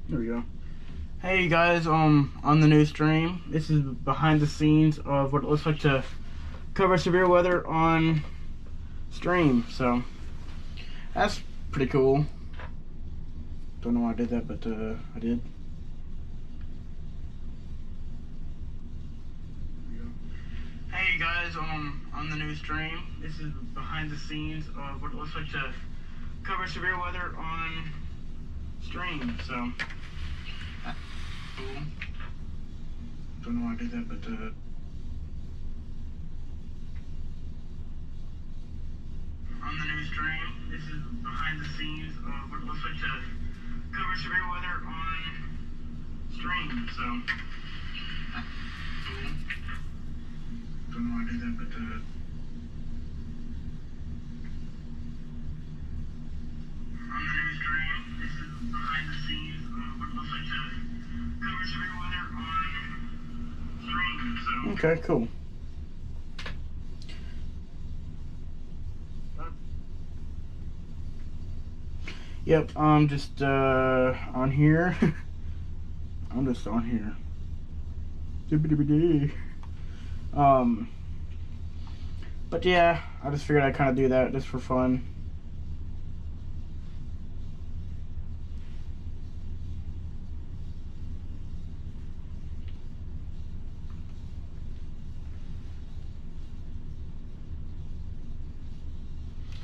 There we go. Hey guys, on the new stream, this is behind the scenes of what it looks like to cover severe weather on stream. So that's pretty cool. Don't know why I did that, but I did. Hey guys, on the new stream, this is behind the scenes of what it looks like to cover severe weather on stream. So cool. Don't know why I did that, but on the new stream, this is behind the scenes of what it looks like to cover severe weather on stream. So cool. Don't know why I did that, but on the new stream, this is behind the scenes of what it looks like to cover severe weather on stream. So okay, cool. Yep, I'm just on here. I'm just on here. But yeah, I just figured I'd kind of do that just for fun.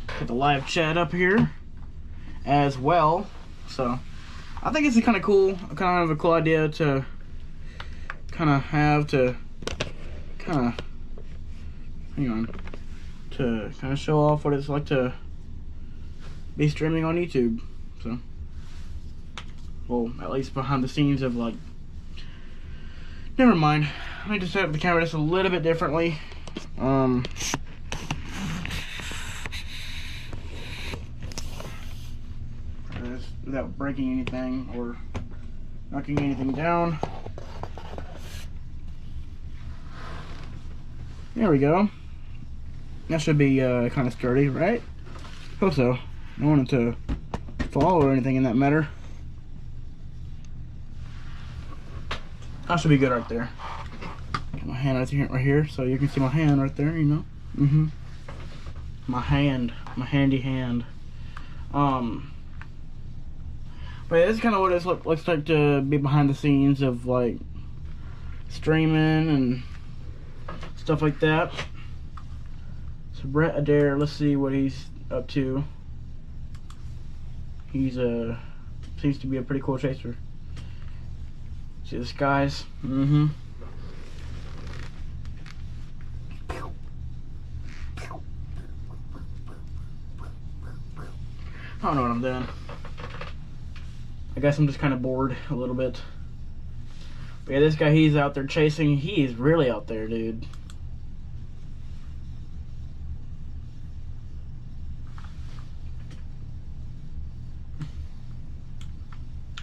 Put the live chat up here as well, so I think it's kind of cool, kind of a cool idea to kind of have to kind of show off what it's like to be streaming on YouTube. So, well, at least behind the scenes of like, never mind. Let me just set up the camera just a little bit differently. Without breaking anything or knocking anything down. There we go. That should be kind of sturdy, right? Hope so. I don't want it to fall or anything in that matter. That should be good right there. Get my hand right here, so you can see my hand right there. You know, my hand, my handy hand. But yeah, this is kind of what it looks like to be behind the scenes of like streaming and stuff like that. So Brett Adair, let's see what he's up to. He's seems to be a pretty cool chaser. See the skies? I don't know what I'm doing. I guess I'm just kind of bored a little bit. But yeah, this guy, he's out there chasing. He is really out there, dude.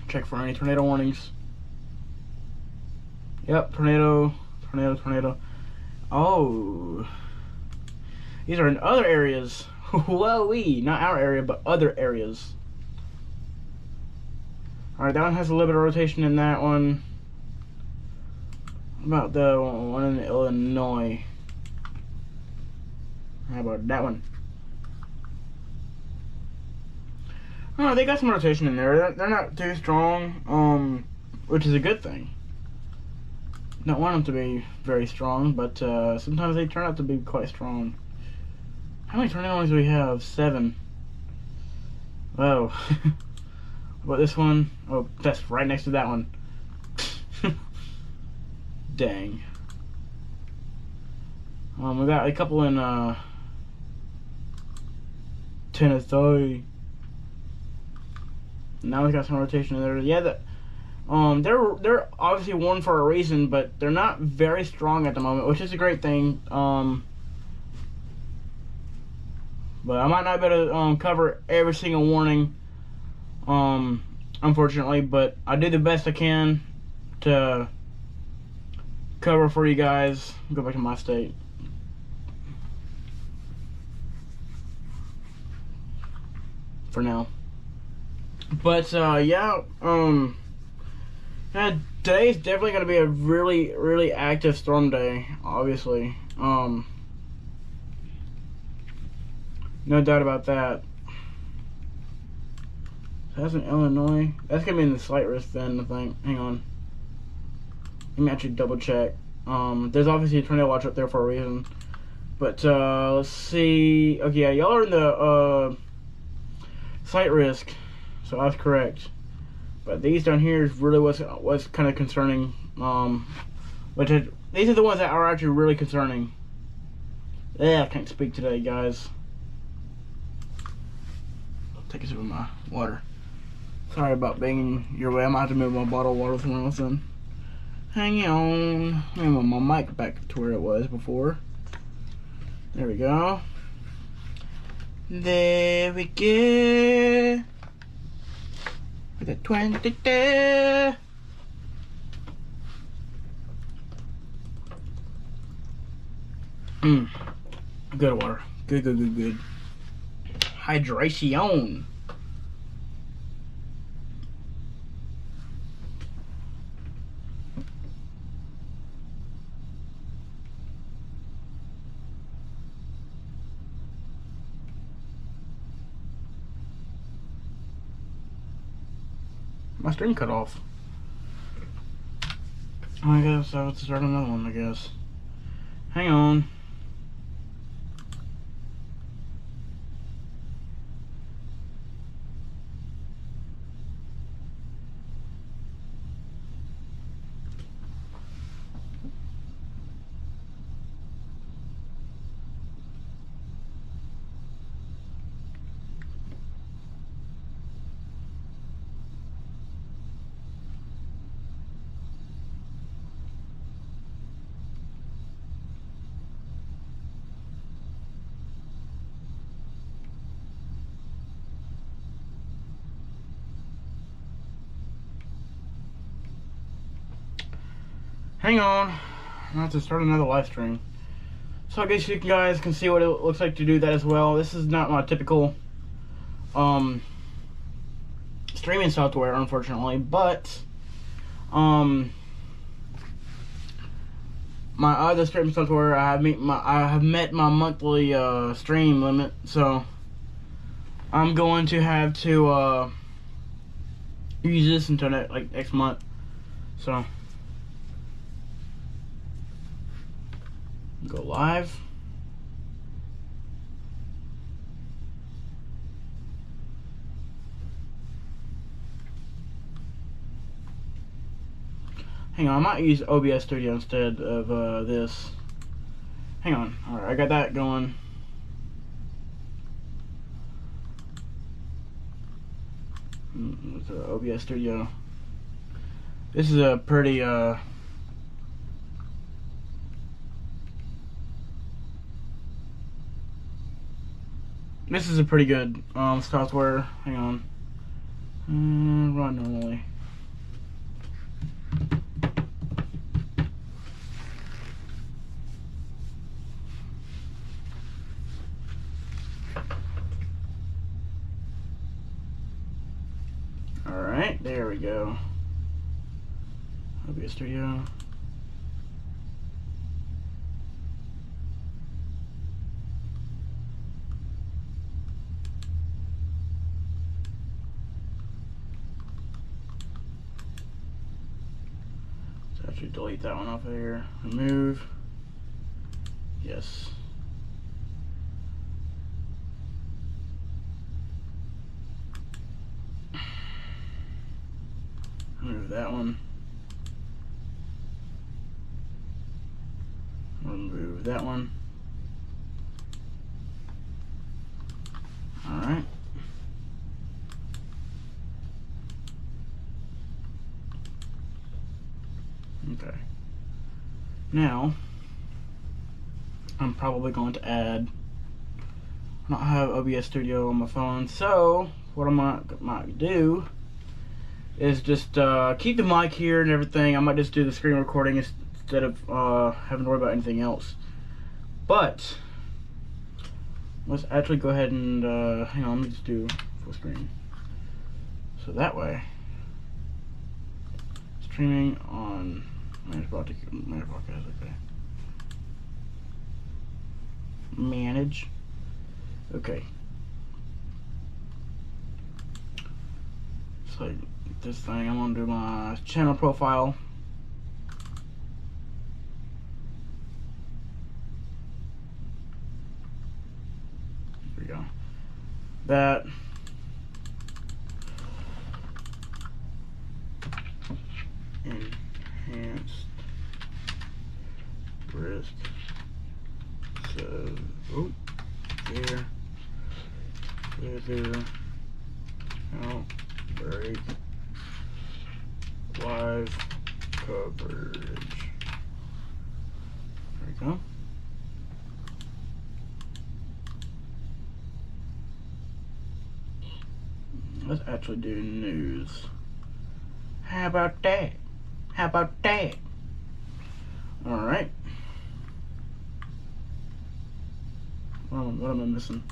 Check for any tornado warnings. Yep, tornado. Oh. These are in other areas. Whoa-wee. Not our area, but other areas. Alright, that one has a little bit of rotation in that one. What about the one in Illinois? How about that one? Oh, they got some rotation in there. They're not too strong, which is a good thing. Don't want them to be very strong, but sometimes they turn out to be quite strong. How many tornadoes do we have? 7. Whoa. About this one? Oh, that's right next to that one. Dang. We got a couple in Tennessee. Now we got some rotation in there. Yeah, they're obviously warned for a reason, but they're not very strong at the moment, which is a great thing. But I might not be able to cover every single warning. Unfortunately, but I do the best I can to cover for you guys. Go back to my state. For now. But, yeah, And today's definitely going to be a really active storm day, obviously. No doubt about that. So that's in Illinois. That's going to be in the slight risk then, I think. Hang on. Let me actually double check. There's obviously a tornado watch up there for a reason. But, let's see. Okay, yeah, y'all are in the, slight risk. So I was correct. But these down here is really what's kind of concerning. These are the ones that are actually really concerning. Yeah, I can't speak today, guys. I'll take a sip of my water. Sorry about banging your way. I'm gonna have to move my bottle of water somewhere else then. Hang on. Let me move my mic back to where it was before. There we go. There we go. With a 22. Good water. Good. Hydration. My string cut off. I guess I have to start another one, I guess. Hang on. Hang on. I have to start another live stream. So I guess you guys can see what it looks like to do that as well. This is not my typical streaming software, unfortunately, but my other streaming software, I have met my monthly stream limit, so I'm going to have to use this until next month. So go live. Hang on, I might use OBS Studio instead of this. Hang on. Alright, I got that going. With OBS Studio. This is a pretty this is a pretty good software. Hang on. Run normally. Alright, there we go. OBS Studio. So actually delete that one off of here. Remove. Yes. Remove that one. Remove that one. Alright. Okay. Now, I'm probably going to add, I don't have OBS Studio on my phone, so what I might do is just keep the mic here and everything. I might just do the screen recording instead of having to worry about anything else. But let's actually go ahead and hang on, let me just do full screen. So that way, let's Streaming on manage podcast. Okay. Manage. Okay. So this thing, I'm gonna do my channel profile. There we go. That. Enhanced risk. So, oh, there. Weather outbreak live coverage. There we go. Let's actually do news. How about that? How about that? Alright. What am I missing?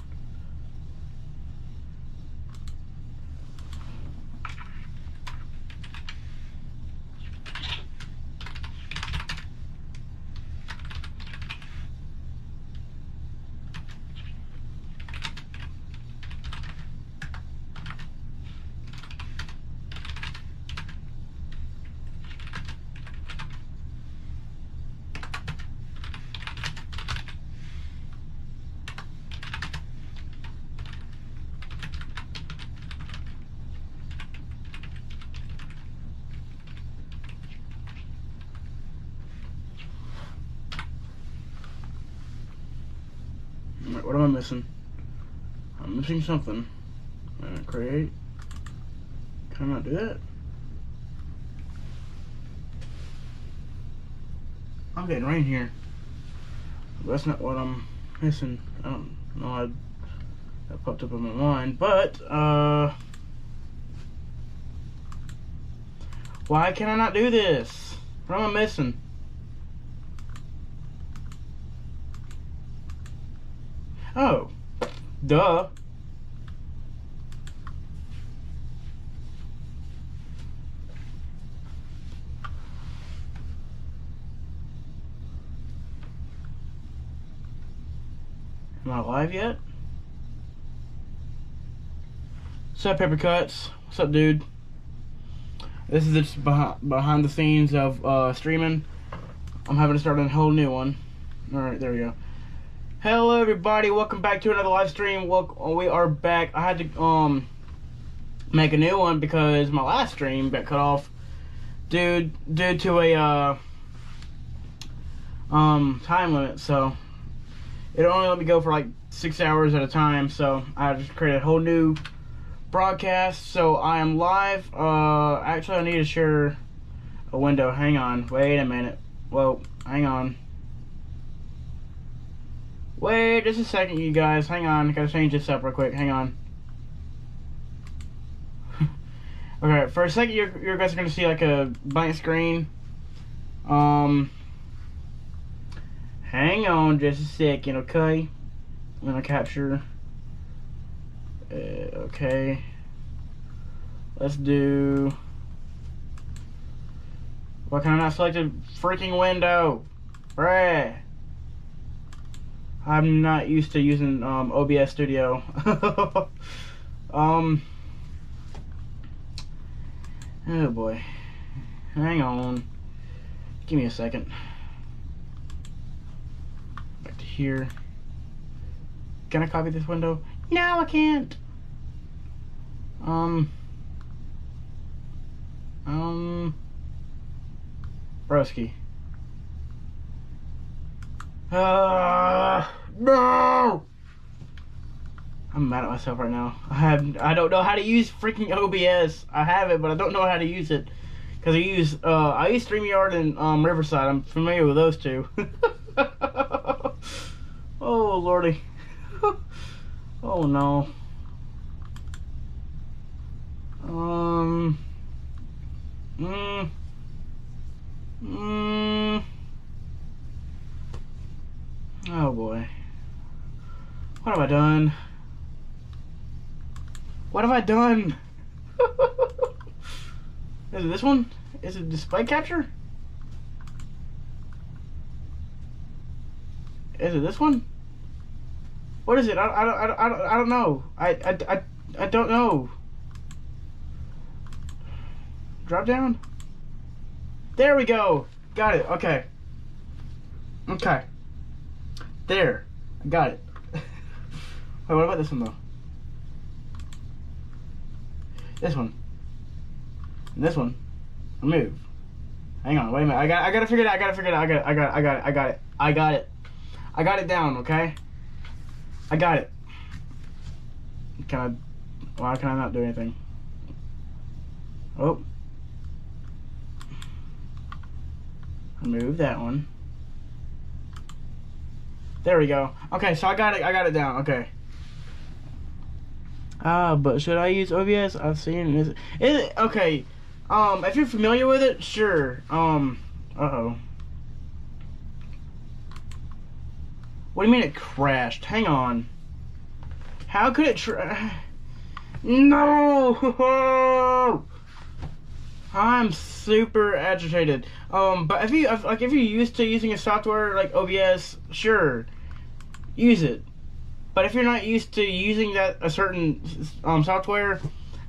What am I missing? I'm missing something. Create. Can I not do that? I'm getting rain here. But that's not what I'm missing. I don't know how that popped up in my mind. But, why can I not do this? What am I missing? Oh, duh. Am I live yet? What's up, Paper Cuts? What's up, dude? This is just behind the scenes of streaming. I'm having to start a whole new one. Alright, there we go. Hello everybody, welcome back to another live stream. We are back. I had to make a new one because my last stream got cut off due to a time limit, so it only let me go for like 6 hours at a time, so I just created a whole new broadcast. So I am live. Actually I need to share a window. Hang on, wait a minute. Whoa, hang on. Wait just a second, you guys. Hang on. I gotta change this up real quick. Hang on. Okay, for a second, you guys are gonna see like a blank screen. Hang on just a second, okay? I'm gonna capture. Okay. Let's do. Why can I not select a freaking window? Bruh. I'm not used to using OBS Studio. Oh boy. Hang on. Give me a second. Back to here. Can I copy this window? No, I can't. Broski. No! I'm mad at myself right now. I don't know how to use freaking OBS. I have it, but I don't know how to use it. Cause I use StreamYard and Riverside. I'm familiar with those two. Oh lordy. Oh no. Oh boy. What have I done? What have I done? Is it this one? Is it display capture? Is it this one? What is it? I don't know. I don't know. Drop down. There we go. Got it. Okay. Okay. There. I got it. Wait, what about this one though? This one. And this one. Remove. Hang on. Wait a minute. I gotta figure it out. I got it. I got it down. Okay. I got it. Can I? Why can I not do anything? Oh. Remove that one. There we go. Okay, so I got it down. Okay. But should I use OBS? I've seen is it okay? If you're familiar with it, sure. Uh-oh. What do you mean it crashed? Hang on. How could it No! I'm super agitated. But if you're used to using a software like OBS, sure, use it. But if you're not used to using a certain software,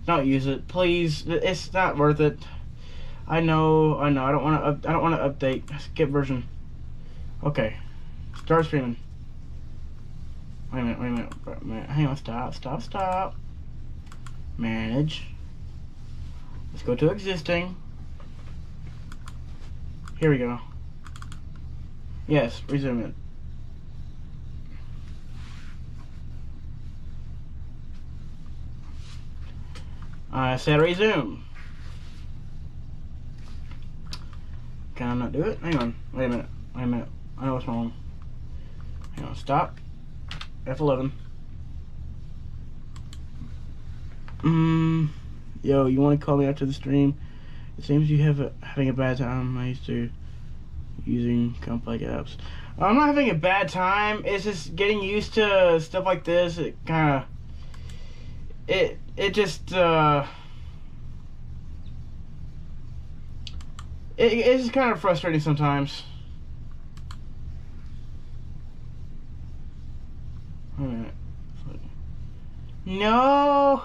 don't use it, please. It's not worth it. I know. I don't want to update. Skip version. Okay, start streaming. Wait a minute. Hang on. Stop. Manage. Let's go to existing. Here we go. Yes, resume it. I said resume. Can I not do it? Hang on. Wait a minute. I know what's wrong. Hang on. Stop. F11. Yo, you want to call me after the stream? It seems you having a bad time. I used to using complex apps. I'm not having a bad time. It's just getting used to stuff like this. It kind of it's just kind of frustrating sometimes. Wait a minute. No,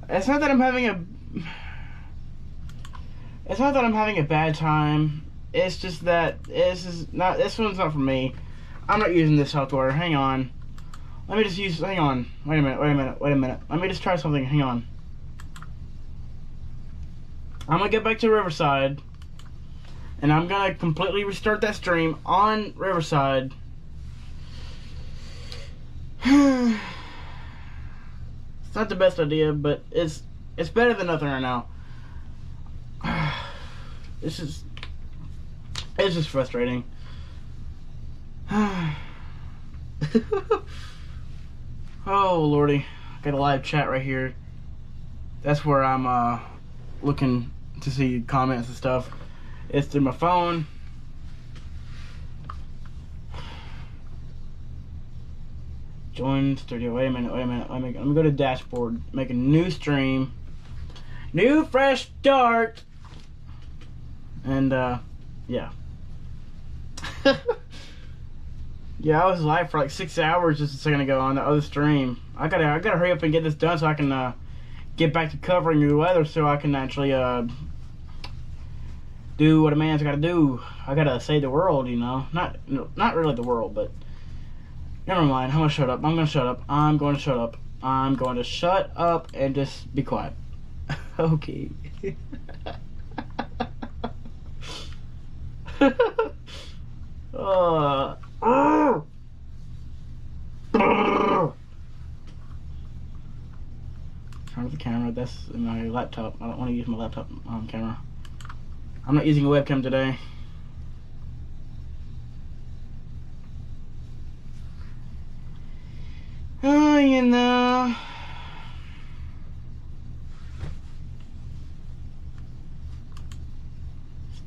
it's not that I'm having a bad time. It's just that this one's not for me. I'm not using this software. Hang on. Let me just hang on. Wait a minute. Let me just try something. Hang on. I'm gonna get back to Riverside, and I'm gonna completely restart that stream on Riverside. It's not the best idea, but it's better than nothing right now. It's just frustrating. Oh lordy, I got a live chat right here. That's where I'm looking to see comments and stuff. It's through my phone. Join studio. Wait a minute. Let me go to dashboard. Make a new stream. New fresh start. And yeah. Yeah, I was live for like 6 hours just a second ago on the other stream. I gotta hurry up and get this done so I can get back to covering the weather so I can actually do what a man's gotta do. I gotta save the world, you know. Not really the world, but never mind. I'm gonna shut up. I'm going to shut up and just be quiet. Okay. Turn off the camera. That's my laptop. I don't want to use my laptop on camera. I'm not using a webcam today. Oh, you know.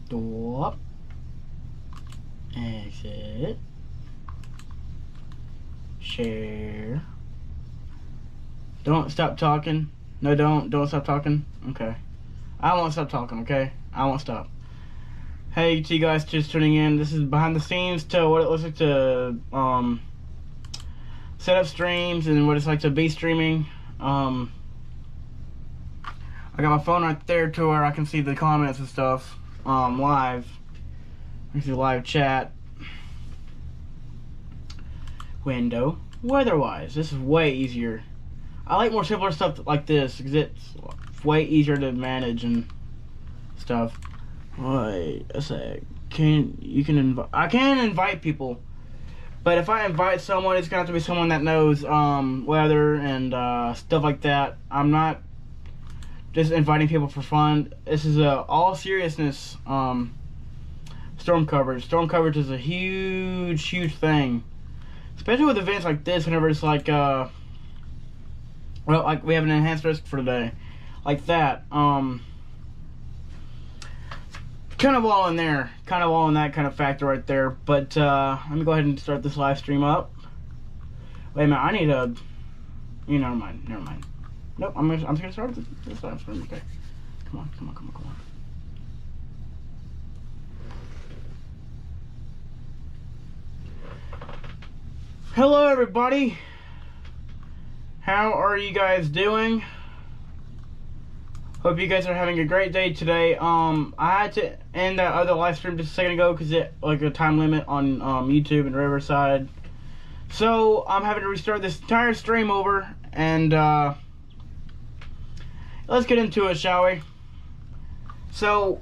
Stop. Exit. Share. Don't stop talking. No, don't stop talking. Okay, I won't stop talking. Okay, I won't stop. Hey, to you guys just tuning in. This is behind the scenes to what it looks like to set up streams and what it's like to be streaming. I got my phone right there to where I can see the comments and stuff live. I can see live chat window. Weather-wise, this is way easier. I like more simpler stuff like this because it's way easier to manage and stuff. Wait a sec. I can invite people, but if I invite someone, it's gonna have to be someone that knows weather and stuff like that. I'm not just inviting people for fun. This is all seriousness. Storm coverage. Storm coverage is a huge thing, especially with events like this. Whenever it's like well, like we have an enhanced risk for today, like that. Kind of all in there, kind of all in that kind of factor right there. But let me go ahead and start this live stream up. Wait a minute, I need a. Never mind. Nope, I'm just gonna start this live stream. Okay, come on. Hello, everybody. How are you guys doing? Hope you guys are having a great day today. I had to end that other live stream just a second ago because it like a time limit on YouTube and Riverside. So I'm having to restart this entire stream over, and let's get into it, shall we? So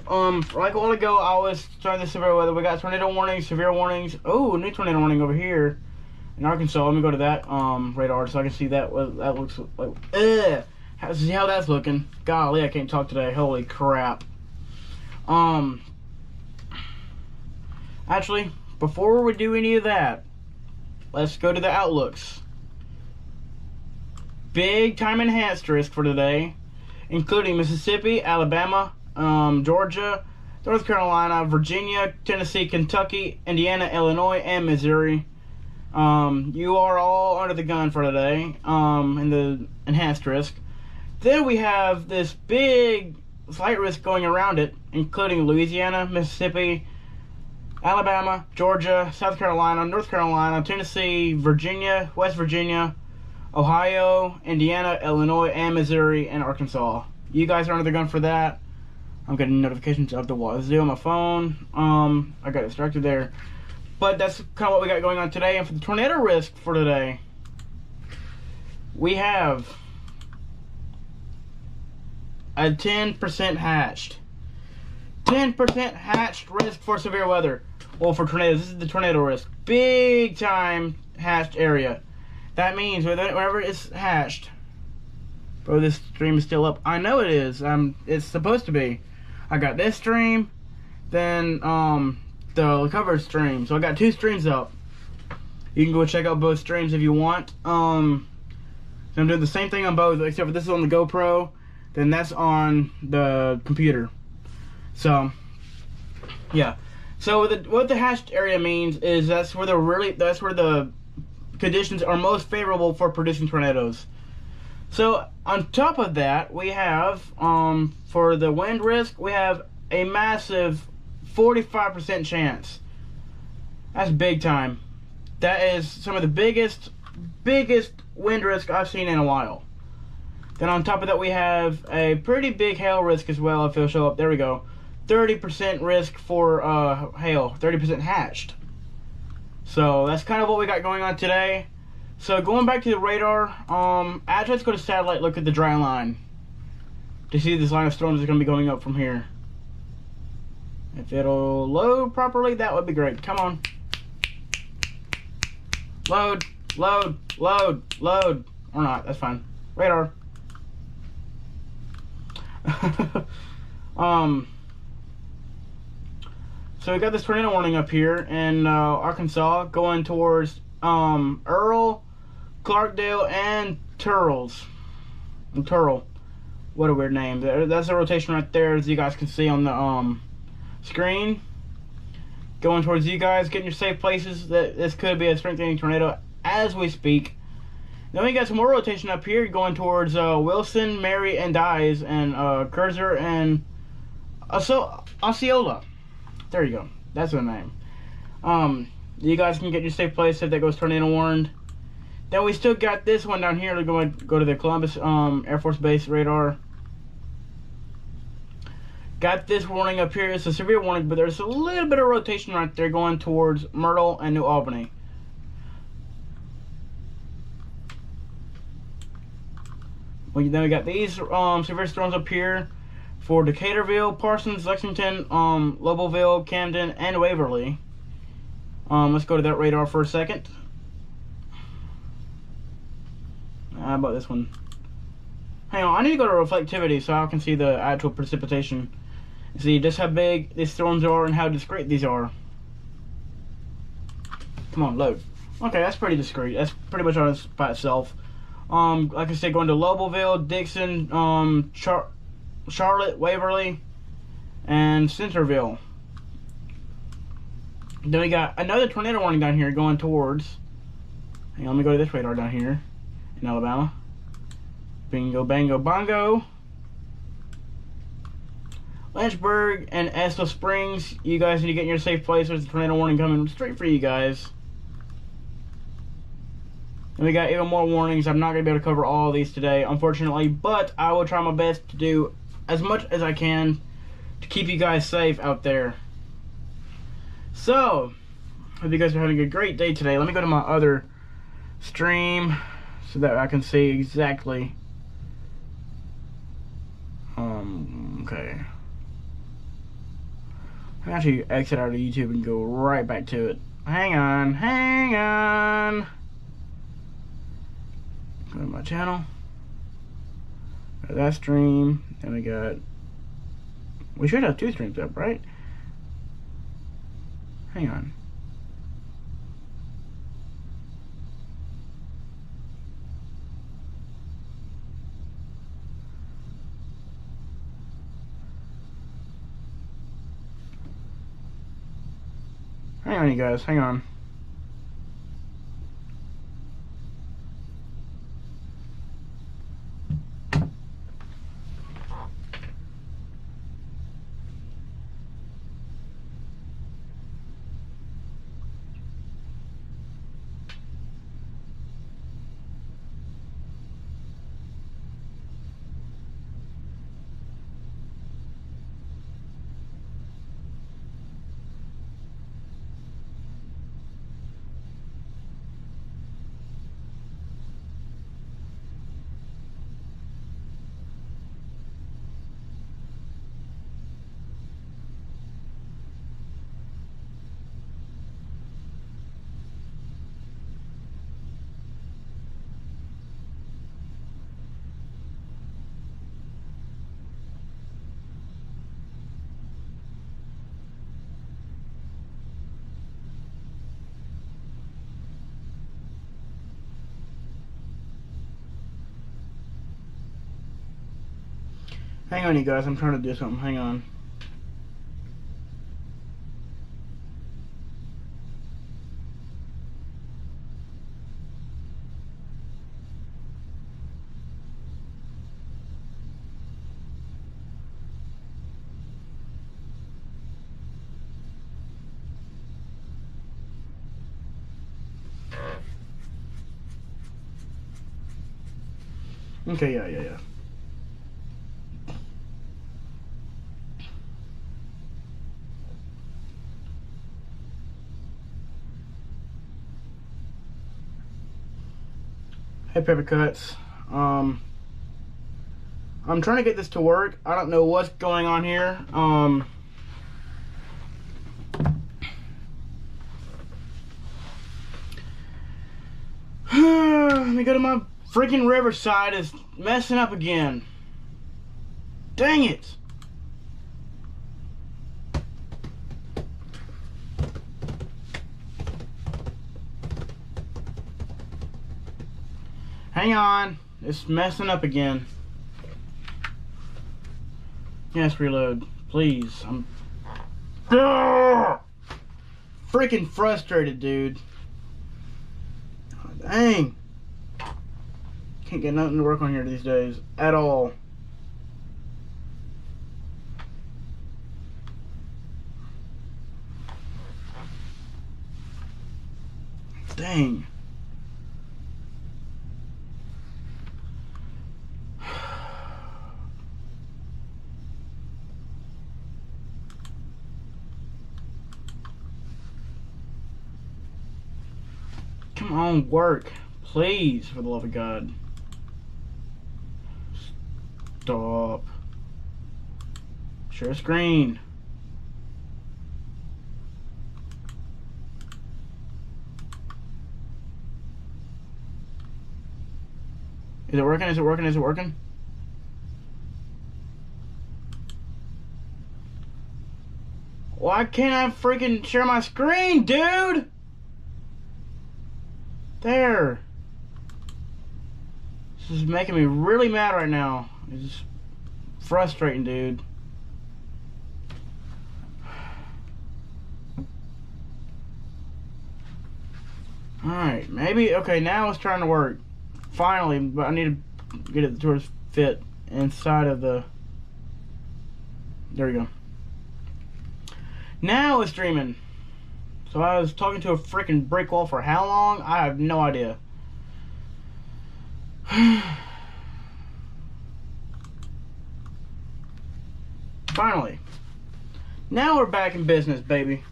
like a while ago, I was starting the severe weather. We got tornado warnings, severe warnings. Oh, new tornado warning over here in Arkansas. Let me go to that radar so I can see that what that looks like. See how that's looking. Golly, I can't talk today. Holy crap. Actually, before we do any of that, let's go to the outlooks. Big time enhanced risk for today, including Mississippi, Alabama, Georgia, North Carolina, Virginia, Tennessee, Kentucky, Indiana, Illinois, and Missouri. You are all under the gun for today, in the enhanced risk. Then we have this big slight risk going around it, including Louisiana, Mississippi, Alabama, Georgia, South Carolina, North Carolina, Tennessee, Virginia, West Virginia, Ohio, Indiana, Illinois, and Missouri, and Arkansas. You guys are under the gun for that. I'm getting notifications of the wazoo on my phone. I got distracted there. But that's kind of what we got going on today. And for the tornado risk for today, we have a 10% hatched. 10% hatched risk for severe weather. Well, for tornadoes, this is the tornado risk. Big time hatched area. That means whenever it's hatched. Bro, this stream is still up. I know it is. It's supposed to be. I got this stream, then the covered stream. So I got 2 streams up. You can go check out both streams if you want. So I'm doing the same thing on both, except for this is on the GoPro, then that's on the computer. So yeah. So what the hatched area means is that's where the conditions are most favorable for producing tornadoes. So on top of that, we have for the wind risk, we have a massive 45% chance. That's big time. That is some of the biggest wind risk I've seen in a while. Then on top of that, we have a pretty big hail risk as well. If it'll show up, there we go. 30% risk for hail, 30% hatched. So that's kind of what we got going on today. So going back to the radar, actually let's go to satellite, look at the dry line to see this line of storms is going to be going up from here. If it'll load properly, that would be great. Come on. Load, load, load, load. Or not, that's fine. Radar. So we got this tornado warning up here in Arkansas going towards Earl, Clarkdale, and Turles. Turl. What a weird name. That's a rotation right there, as you guys can see on the screen. Going towards you guys, getting your safe places. This could be a strengthening tornado as we speak. Then we got some more rotation up here going towards Wilson, Mary, and Dyes, and Kurzer and Osceola. There you go. That's the name. You guys can get your safe place if that goes tornado warned. Then we still got this one down here to go to the Columbus Air Force Base radar. Got this warning up here. It's a severe warning, but there's a little bit of rotation right there going towards Myrtle and New Albany. Then we got these severe storms up here for Decaturville, Parsons, Lexington, Lobelville, Camden, and Waverly. Let's go to that radar for a second. How about this one? Hang on, I need to go to reflectivity so I can see the actual precipitation. See just how big these storms are and how discreet these are. Come on, load. Okay, that's pretty discreet. That's pretty much on its by itself. Like I said, going to Lobelville, Dixon, Charlotte, Waverly, and Centerville. Then we got another tornado warning down here going towards. Hang on, let me go to this radar down here in Alabama. Bingo, bango, bongo. Lynchburg and Estill Springs. You guys need to get in your safe place. There's a tornado warning coming straight for you guys. And we got even more warnings. I'm not going to be able to cover all of these today, unfortunately, but I will try my best to do as much as I can to keep you guys safe out there. So, hope you guys are having a great day today. Let me go to my other stream so that I can see exactly. Okay. I can actually exit out of YouTube and go right back to it. Hang on. Go to my channel. Got that stream. And we should have 2 streams up, right? Hang on. Hang on, you guys. Hang on. Hang on, you guys. I'm trying to do something. Hang on. Okay, yeah. Hey, Paper Cuts. I'm trying to get this to work. I don't know what's going on here. Let me go to my freaking Riverside. It's messing up again. Dang it. Hang on. It's messing up again. Yes, reload. Please. I'm freaking frustrated, dude. Oh, dang. Can't get nothing to work on here these days at all. Dang. Come on, work. Please, for the love of God. Stop. Share screen. Is it working? Is it working? Is it working? Why can't I freaking share my screen, dude? There. This is making me really mad right now. It's frustrating, dude. Alright, maybe, okay, now it's trying to work. Finally, but I need to get it to fit inside of the... There we go. Now it's streaming. So I was talking to a freaking brick wall for how long? I have no idea. Finally. Now we're back in business, baby.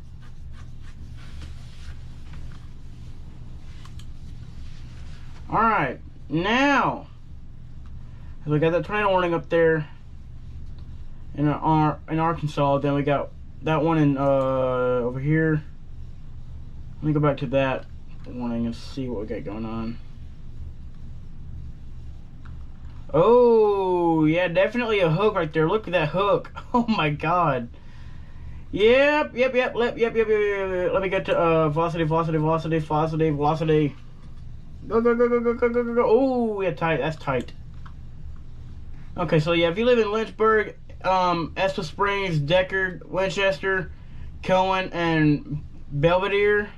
Alright. Now. We got that tornado warning up there in Arkansas. Then we got that one in over here. Let me go back to that warning and see what we got going on. Oh, yeah, definitely a hook right there. Look at that hook. Oh my God. Yep. Let me get to velocity. Go. Oh, yeah, tight. That's tight. Okay, so yeah, if you live in Lynchburg, Espa Springs, Deckard, Winchester, Cohen, and Belvedere,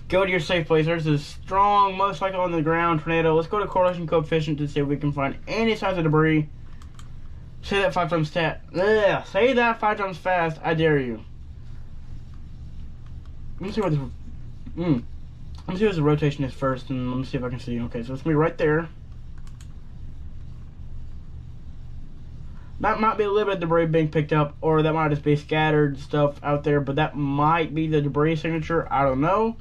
go to your safe place. There's a strong, most likely on the ground tornado. Let's go to correlation coefficient to see if we can find any signs of debris. Say that 5 times say that 5 times fast. I dare you. Let me see what this. Let me see what the rotation is first, and let me see if I can see. Okay, so it's gonna be right there. That might be a little bit of debris being picked up, or that might just be scattered stuff out there, but that might be the debris signature. I don't know.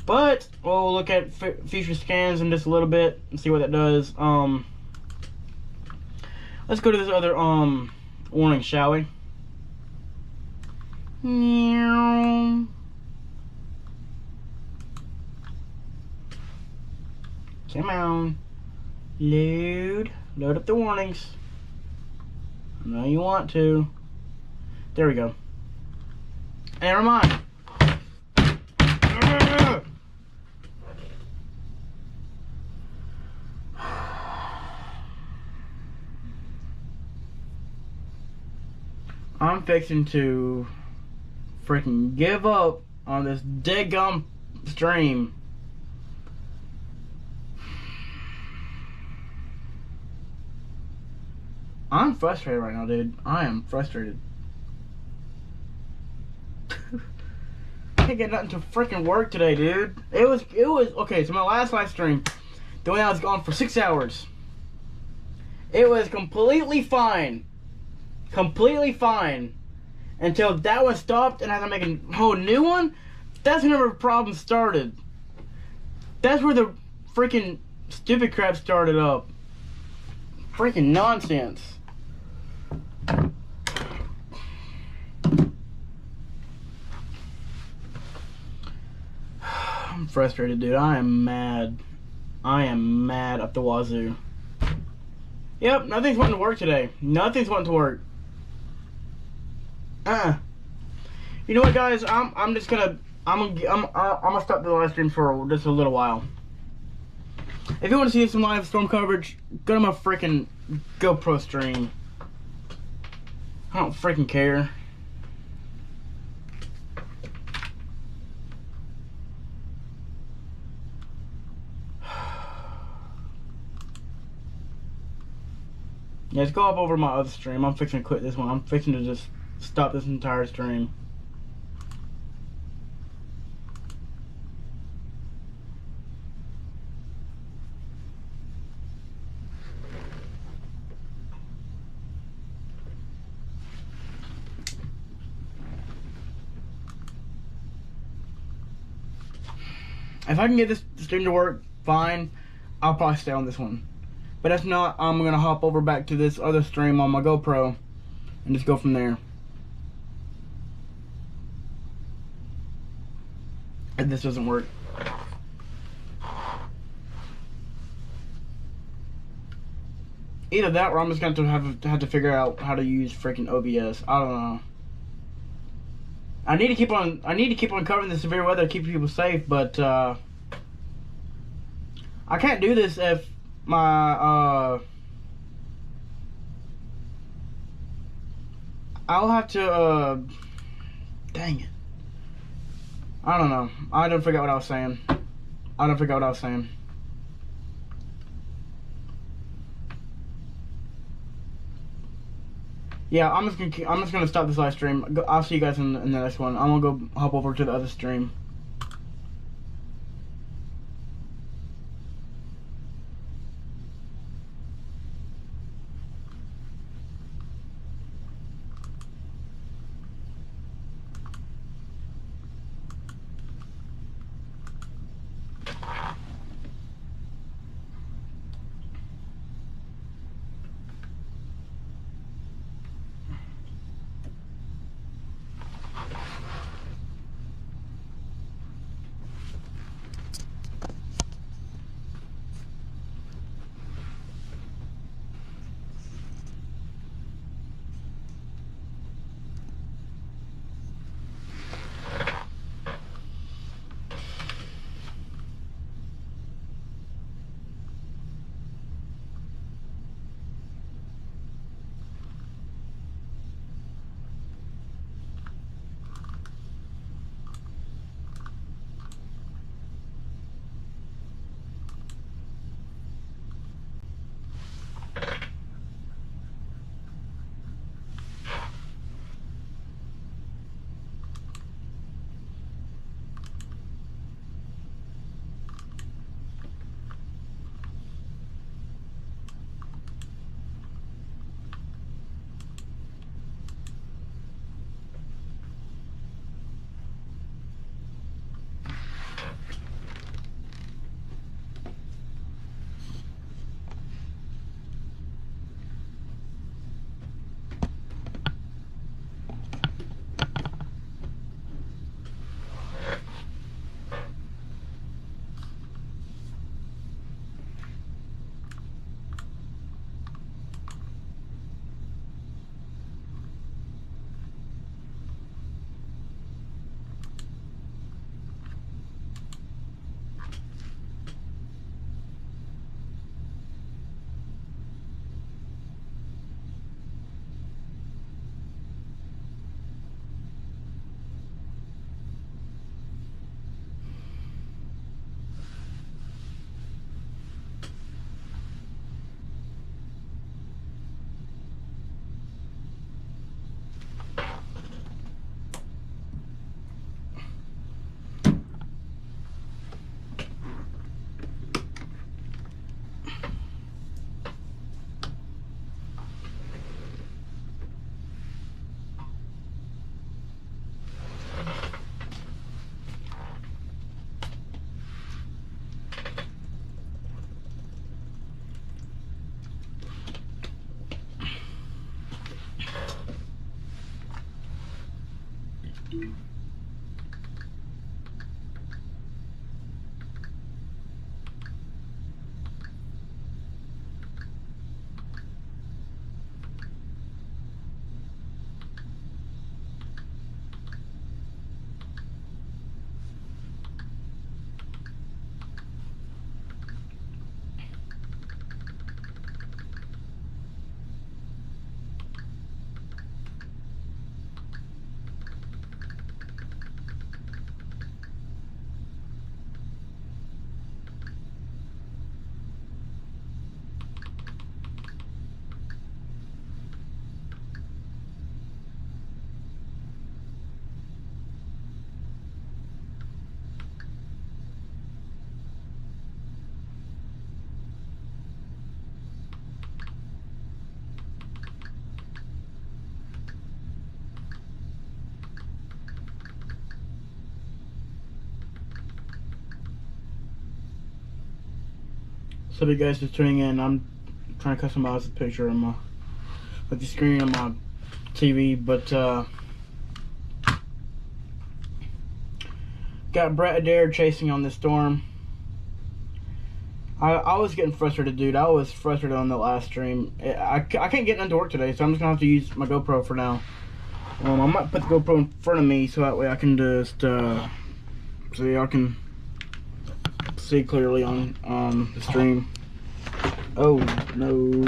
But we'll look at future scans in just a little bit and see what that does. Let's go to this other warning, shall we? Come on. Load up the warnings. I know you want to. There we go. Never mind. I'm fixing to freaking give up on this deadgum stream. I'm frustrated right now, dude. I am frustrated. Can't get nothing to freaking work today, dude. It was okay. So my last live stream, the way I was gone for 6 hours, it was completely fine, until that one stopped and I had to make a whole new one. That's whenever the problem started. That's where the freaking stupid crap started up. Freaking nonsense. I'm frustrated, dude. I am mad. I am mad up the wazoo. Yep, nothing's wanting to work today. Nothing's wanting to work. You know what, guys? I'm just gonna stop the live stream for just a little while. If you want to see some live storm coverage, go to my freaking GoPro stream. I don't freaking care. Yeah, let's go up over my other stream. I'm fixing to quit this one. I'm fixing to just stop this entire stream. If I can get this stream to work fine, I'll probably stay on this one. But if not, I'm gonna hop over back to this other stream on my GoPro and just go from there. If this doesn't work. Either that or I'm just going to have to figure out how to use freaking OBS. I don't know. I need to keep on covering the severe weather to keep people safe, but I can't do this if my I'll have to dang it. I don't know. I don't forget what I was saying. Yeah, I'm just gonna stop this live stream. I'll see you guys in the next one. I'm gonna go hop over to the other stream. So if you guys just tuning in, I'm trying to customize the picture on my with the screen on my TV, but got Brett Adair chasing on this storm. I was getting frustrated, dude. I was frustrated on the last stream. I can't get into work today, so I'm just gonna have to use my GoPro for now. I might put the GoPro in front of me so that way I can just so y'all can see clearly on the stream. Oh no,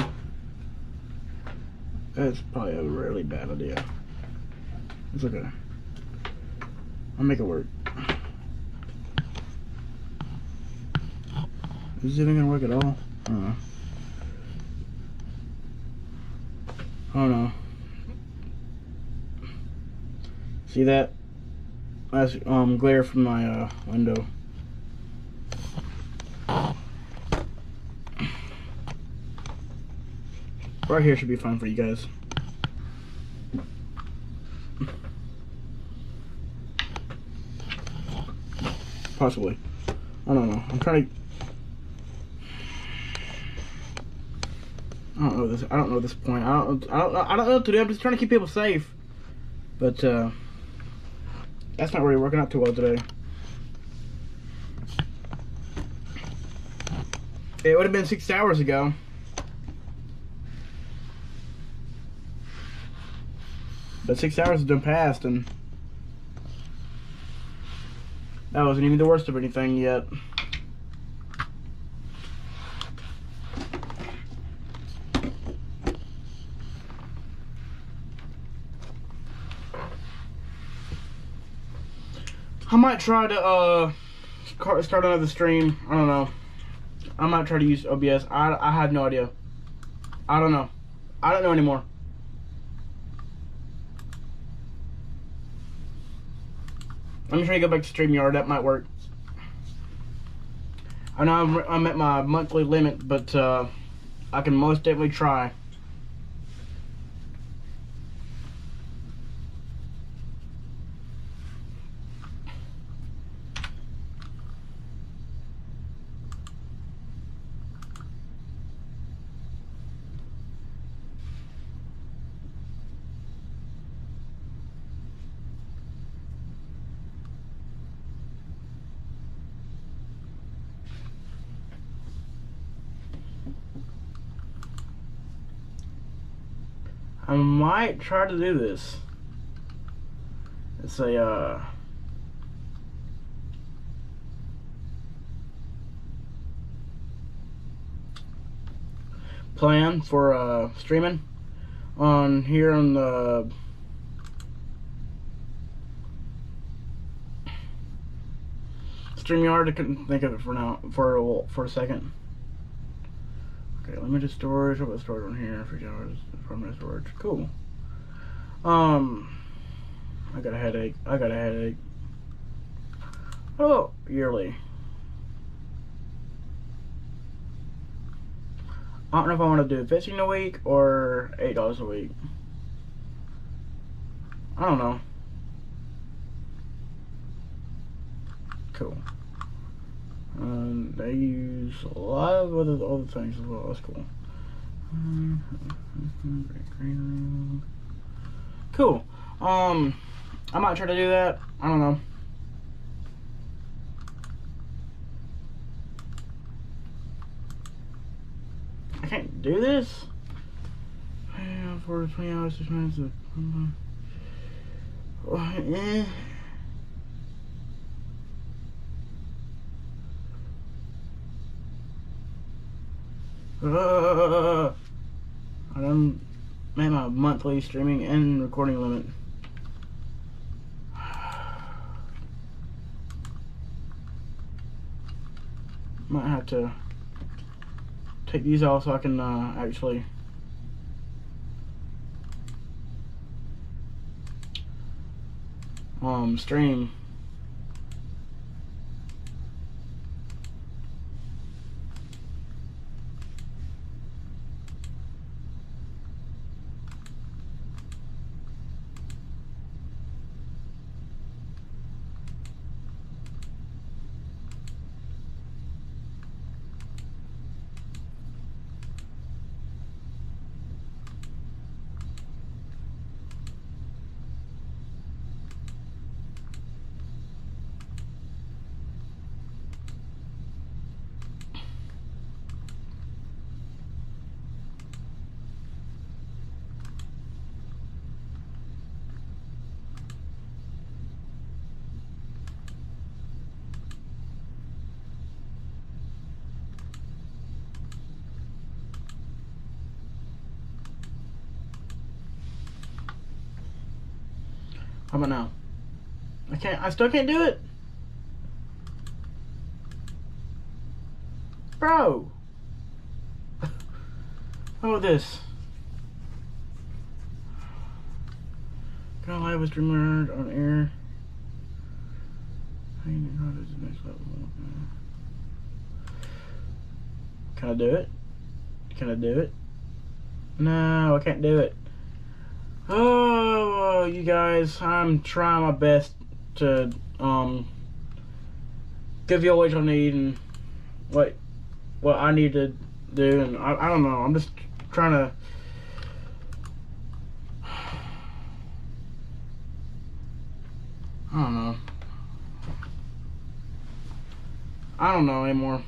that's probably a really bad idea. It's okay. I'll make it work. Is it even gonna work at all? I don't know. Oh no. See that? That's glare from my window. Right here should be fine for you guys. Possibly. I don't know. I'm trying to. I don't know this. I don't know this point. I don't know what to do. I'm just trying to keep people safe. But that's not really working out too well today. It would have been 6 hours ago. But 6 hours has done passed, and that wasn't even the worst of anything yet. I might try to start another stream. I don't know. I might try to use OBS. I have no idea. I don't know. I don't know anymore. Let me try to go back to StreamYard. That might work. I know I'm at my monthly limit, but I can most definitely try. I might try to do this. It's a plan for streaming on here on the StreamYard. I couldn't think of it for now for a second. Okay, limited storage. What about storage on here? 3 hours permanent storage. Cool. I got a headache. Oh, yearly. I don't know if I want to do $15 a week or $8 a week. I don't know. Cool. They use a lot of other things as well. That's cool. Cool. I might try to do that. I don't know. I can't do this. For 20 hours, 6 minutes. I done made my monthly streaming and recording limit. Might have to take these off so I can actually stream. How about now? I still can't do it? Bro! Oh, this. Gonna live with streamer on air. Can I do it? Can I do it? No, I can't do it. Oh, you guys, I'm trying my best to give you what you need and what I need to do, and I don't know. I'm just trying to. I don't know. I don't know anymore.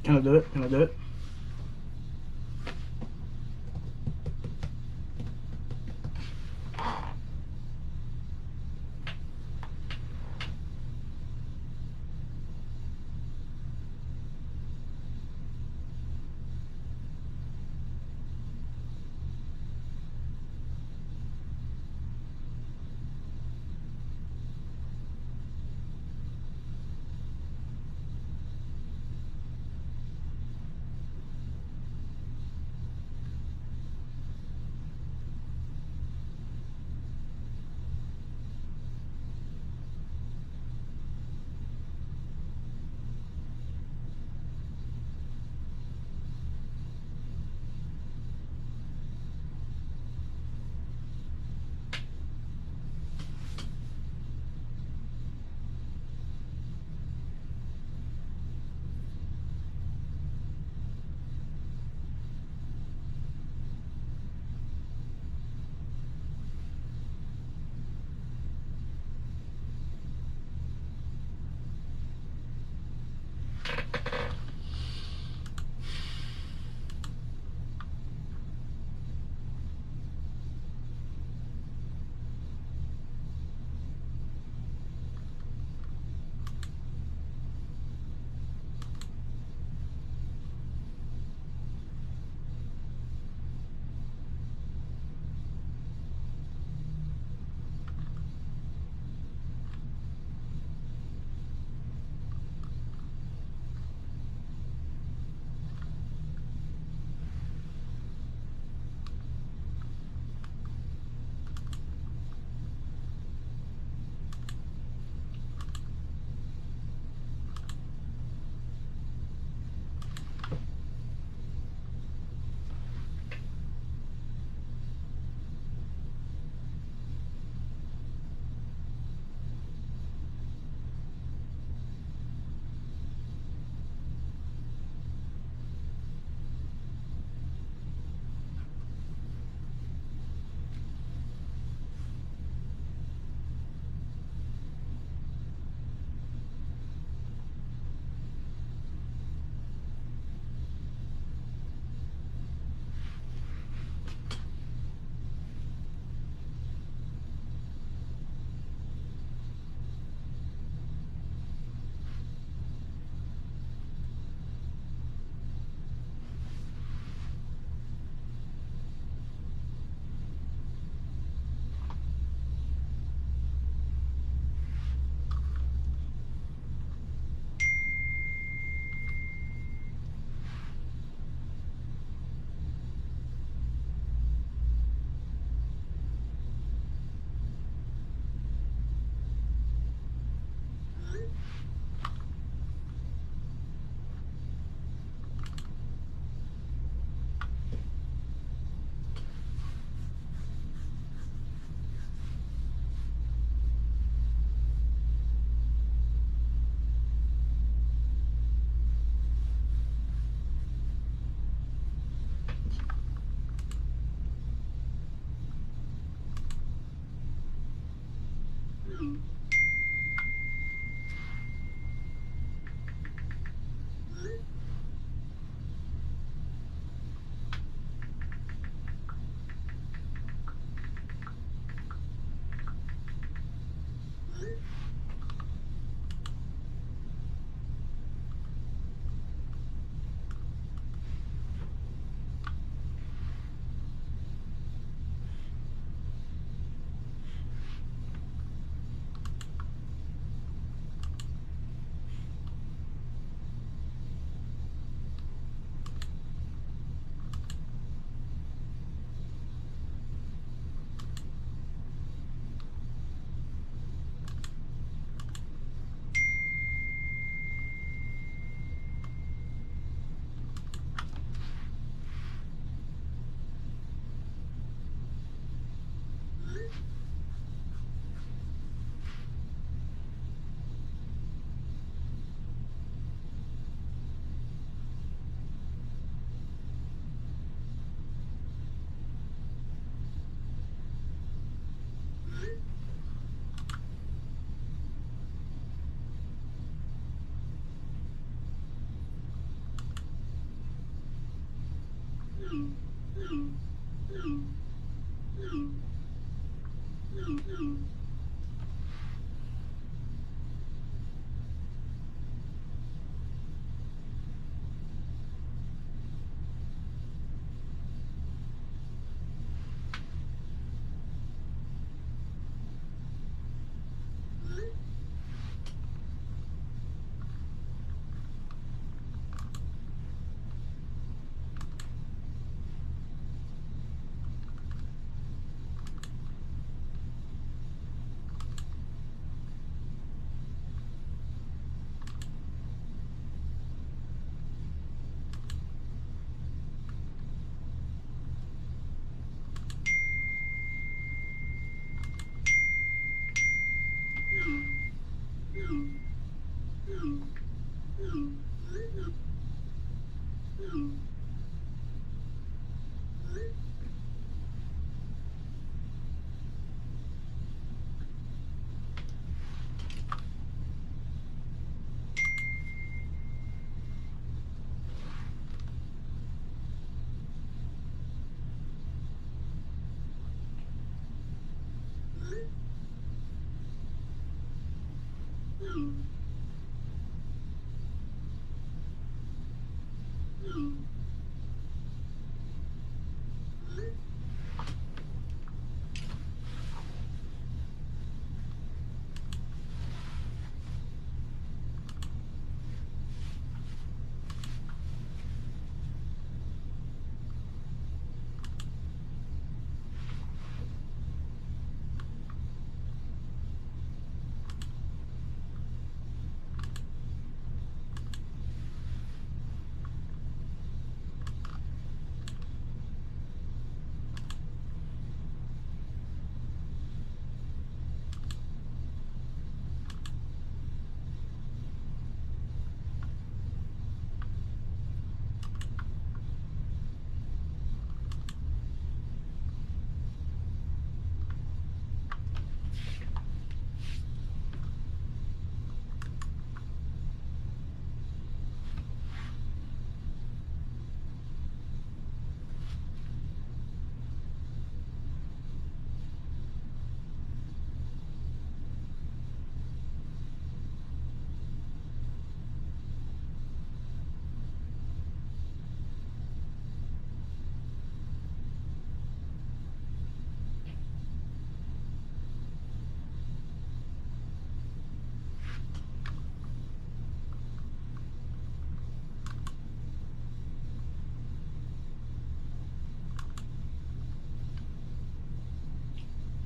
Can I do it? Can I do it?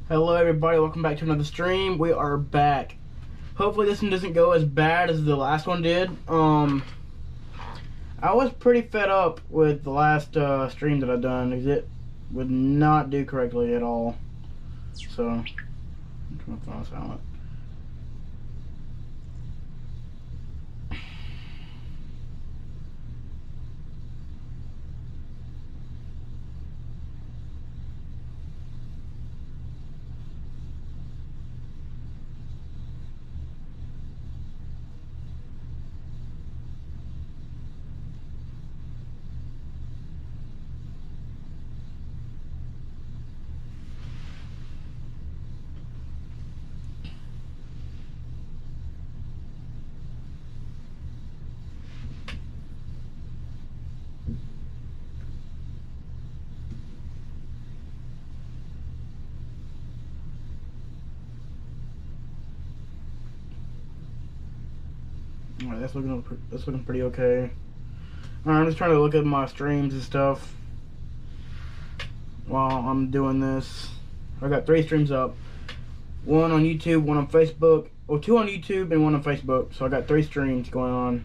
Hello everybody, welcome back to another stream. We are back. Hopefully this one doesn't go as bad as the last one did. I was pretty fed up with the last stream that I done because it would not do correctly at all. So, I'm trying to find silent. Alright, that's looking pretty okay. Alright, I'm just trying to look at my streams and stuff while I'm doing this. I got 3 streams up. 1 on YouTube, 1 on Facebook. Well, 2 on YouTube and 1 on Facebook. So I got 3 streams going on.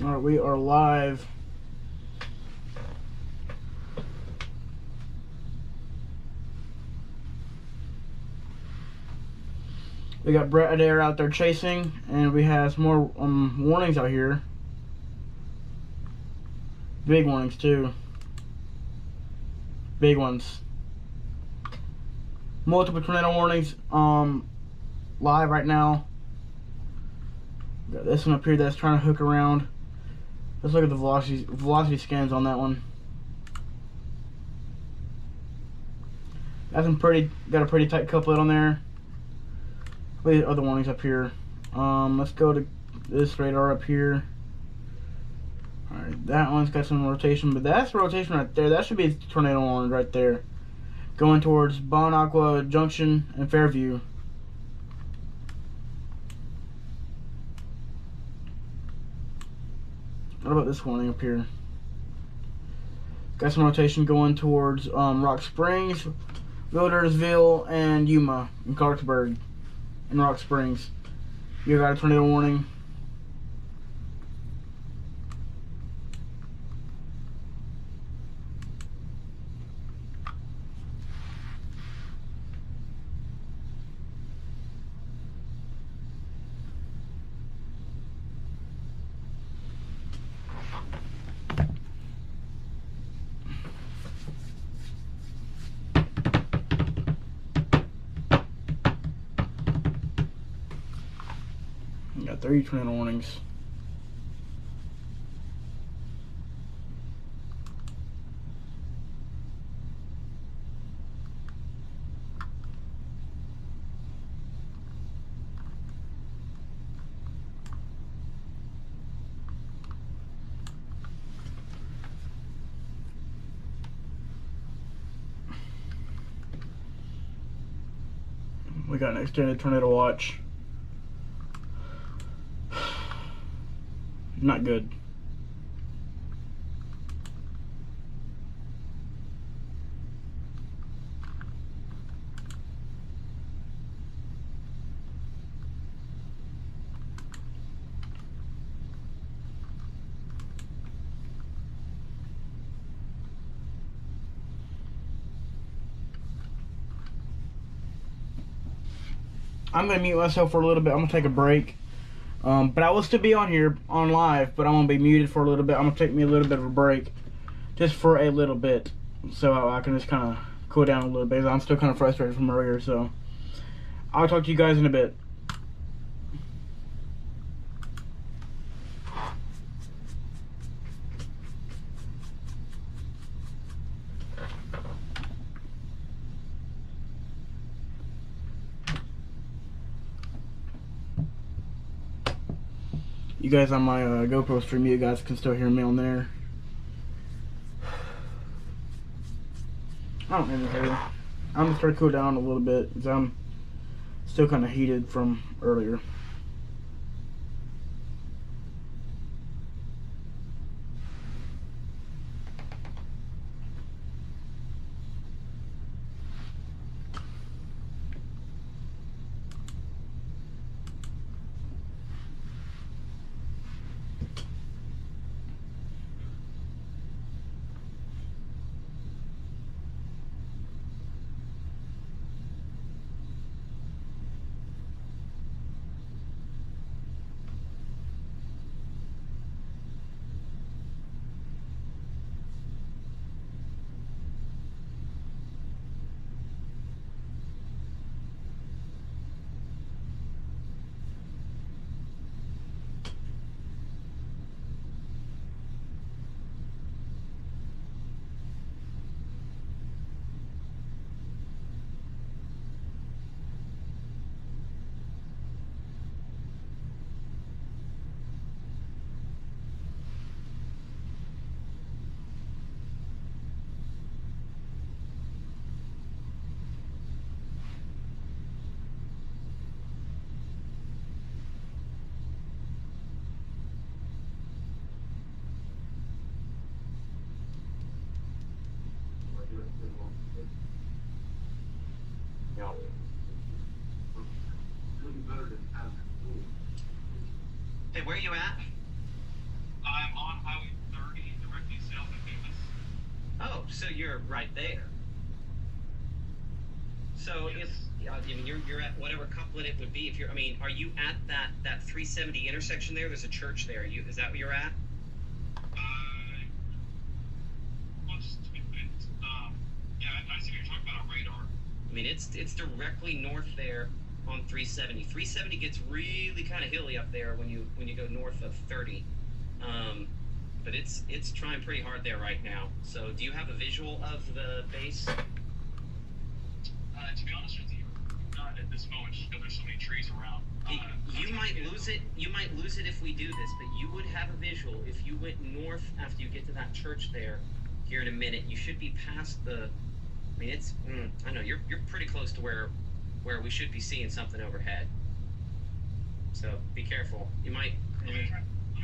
Alright, we are live. We got Brett Adair out there chasing, and we have some more warnings out here. Big warnings too. Big ones. Multiple tornado warnings live right now. Got this one up here that's trying to hook around. Let's look at the velocity scans on that one. That's got a pretty tight couplet on there. Wait, other warnings up here. Let's go to this radar up here. Alright, that one's got some rotation, but that's rotation right there. That should be tornado warning right there. Going towards Bon Aqua Junction and Fairview. What about this warning up here? Got some rotation going towards Rock Springs, Wildersville, and Yuma, and Clarksburg, and Rock Springs. You got a tornado warning. Got 30 tornado warnings. We got an extended tornado watch. Not good. I'm gonna mute myself for a little bit. I'm gonna take a break. But I will still be on here, on live, but I'm going to be muted for a little bit. I'm going to take me a little bit of a break, just for a little bit, so I can just kind of cool down a little bit. I'm still kind of frustrated from earlier, so I'll talk to you guys in a bit. You guys on my GoPro stream, you guys can still hear me on there. I don't really care. I'm gonna start to cool down a little bit because I'm still kind of heated from earlier. Hey, where are you at? so you're right there. So if I mean you're at whatever couplet it would be. If you're, I mean, are you at that 370 intersection there? There's a church there. Is that where you're at? Yeah, I see what you're talking about on radar. I mean, it's directly north there on 370. 370 gets really kind of hilly up there when you go north of 30. But it's trying pretty hard there right now. So do you have a visual of the base? To be honest with you, not at this moment, just because there's so many trees around. You might lose it. You might lose it if we do this, but you would have a visual if you went north after you get to that church there. Here in a minute, you should be past the. I mean, it's. I know you're pretty close to where we should be seeing something overhead. So be careful. You might. Let me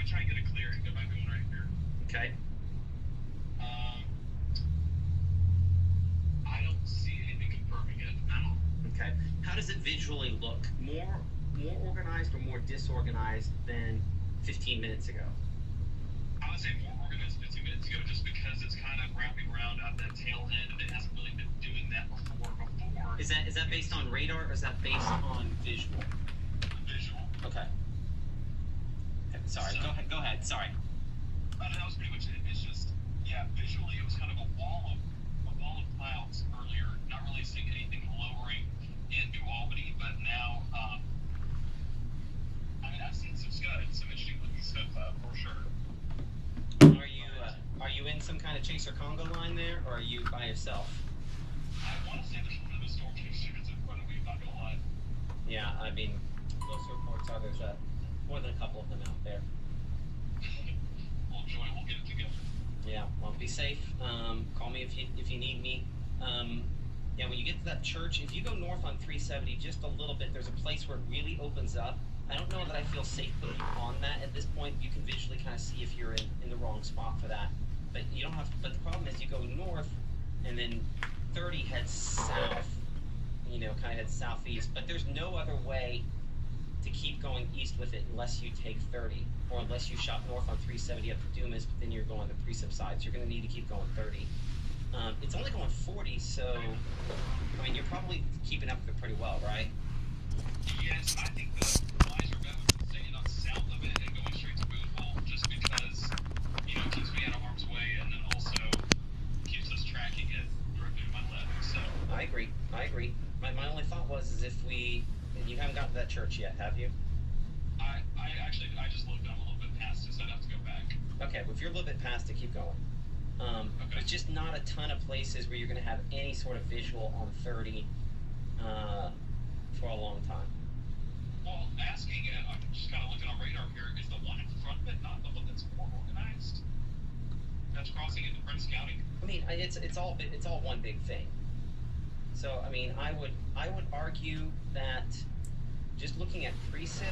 try and get it clear. It might be one right here. Okay. I don't see anything confirming it at all. Okay. How does it visually look? More organized or more disorganized than 15 minutes ago? I would say more organized 15 minutes ago, just because it's kind of wrapping around at that tail end, and it hasn't really been doing that before. Is that based on radar, or is that based on visual? Visual. Okay. Sorry. So, Go ahead. Sorry. That was pretty much it. It's just, yeah, visually it was kind of a wall of clouds earlier. Not really seeing anything lowering into Albany, but now, I mean, I've seen some interesting looking stuff for sure. Are you in some kind of Chaser Congo line there, or are you by yourself? I want to say there's one of the storm chasers in front of me, not gonna lie. Yeah, I mean, those reports are there's more than a couple of them out there. Well, Joy, we'll get it together. Yeah, well, be safe. Call me if you need me. Yeah, when you get to that church, if you go north on 370 just a little bit, there's a place where it really opens up. I don't know that I feel safe putting you on that at this point. You can visually kind of see if you're in the wrong spot for that. But you don't have. But the problem is you go north, and then 30 heads south. You know, kind of heads southeast. But there's no other way to keep going east with it unless you take 30, or unless you shot north on 370 up to Dumas. But then you're going the precip side, so you're going to need to keep going 30. It's only going 40, so I mean you're probably keeping up with it pretty well, right? Yes, I think the wiser bet would be staying on south of it and going straight to Boonville, just because, you know, it keeps me out of harm's way, and then also keeps us tracking it directly to my left. So I agree. My only thought was if you haven't gotten to that church yet, have you? I just looked down a little bit past it, so I'd have to go back. Okay, well, if you're a little bit past it, keep going. Okay. There's just not a ton of places where you're going to have any sort of visual on 30 for a long time. Well, asking, I'm just kind of looking on radar here, is the one in front of it not the one that's more organized? That's crossing into Prince County? I mean, it's all one big thing. So, I mean, I would argue that just looking at precip,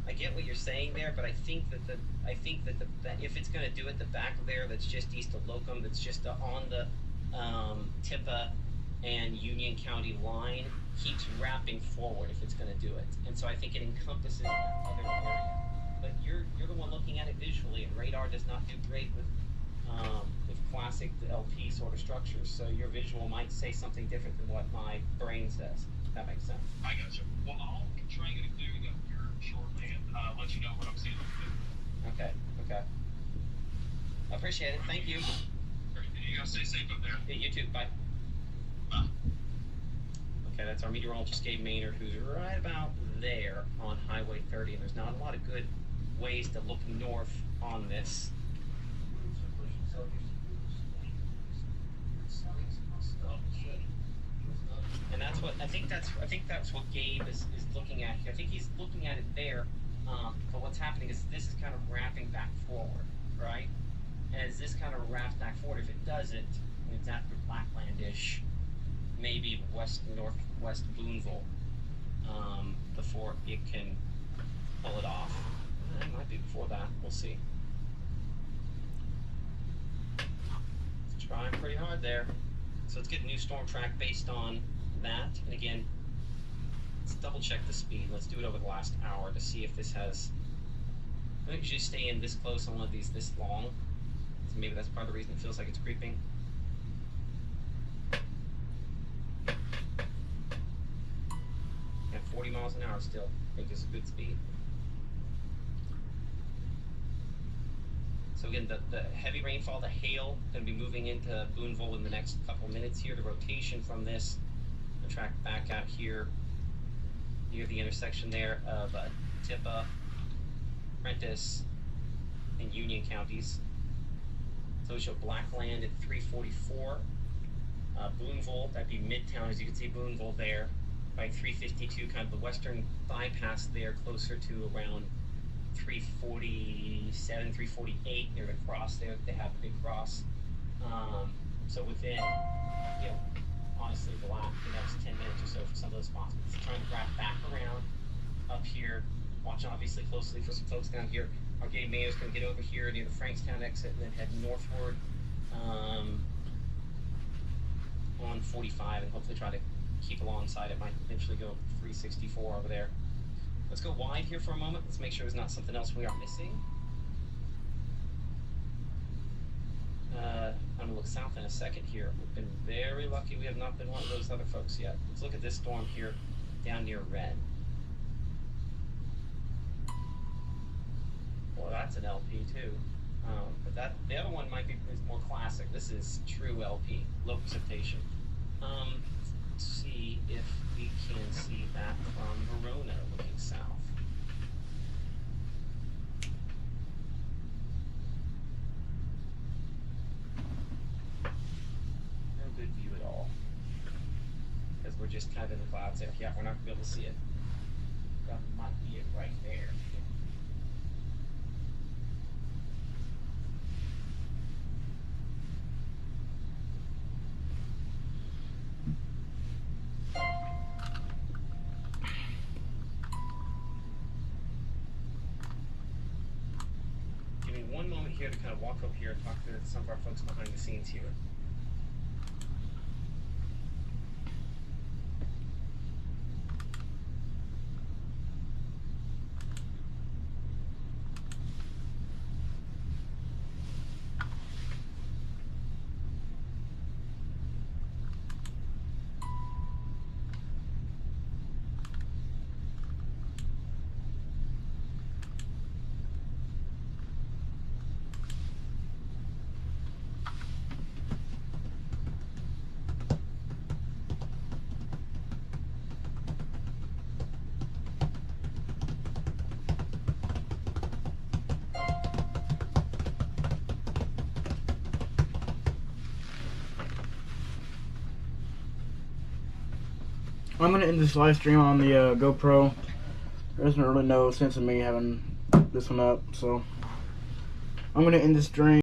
I get what you're saying there, but I think that if it's going to do it, the back there that's just east of Locum, that's just on the Tipa and Union County line, keeps wrapping forward if it's going to do it. And so I think it encompasses that other area. But you're the one looking at it visually, and radar does not do great with classic LP sort of structures. So your visual might say something different than what my brain says. If that makes sense. I gotcha. Well, I'll try and get it clearing up here shortly and let you know what I'm seeing. Okay. I appreciate it. Thank you. Great. You guys stay safe up there. Yeah, you too. Bye. Bye. Okay, that's our meteorologist, Gabe Maynard, who's right about there on Highway 30, and there's not a lot of good ways to look north on this. And that's what I think that's what Gabe is looking at here. I think he's looking at it there. But what's happening is this is kind of wrapping back forward, right? As this kind of wraps back forward, if it doesn't, it's after Blacklandish, maybe northwest Boonville, before it can pull it off. It might be before that. We'll see. It's trying pretty hard there. So let's get a new storm track based on that. And again, let's double check the speed. Let's do it over the last hour to see if this has. I don't usually stay in this close on one of these this long. So maybe that's part of the reason it feels like it's creeping. hour still. I think is a good speed. So again, the heavy rainfall, the hail, going to be moving into Boonville in the next couple minutes here. The rotation from this, the track back out here near the intersection there of Tippa, Prentice, and Union counties. So we show Blackland at 344. Boonville, that'd be Midtown, as you can see Boonville there, by 352, kind of the western bypass there, closer to around 347, 348 near the cross there. They have a big cross. So within, honestly, the next 10 minutes or so for some of those spots. But it's trying to wrap back around up here. Watch obviously closely for some folks down here. Our Gay Mayor's going to get over here near the Frankstown exit and then head northward on 45 and hopefully try to keep alongside. It might eventually go 364 over there. Let's go wide here for a moment. Let's make sure there's not something else we are missing. I'm going to look south in a second here. We've been very lucky we have not been one of those other folks yet. Let's look at this storm here down near Red. Well, that's an LP too. But the other one might be more classic. This is true LP, low precipitation. Let's see if we can see that from Verona looking south. No good view at all. Because we're just kind of in the clouds there. Yeah, we're not going to be able to see it. That might be it right there. One moment here to kind of walk up here and talk to some of our folks behind the scenes here. I'm going to end this live stream on the GoPro. There's really no sense in me having this one up, so I'm going to end this stream.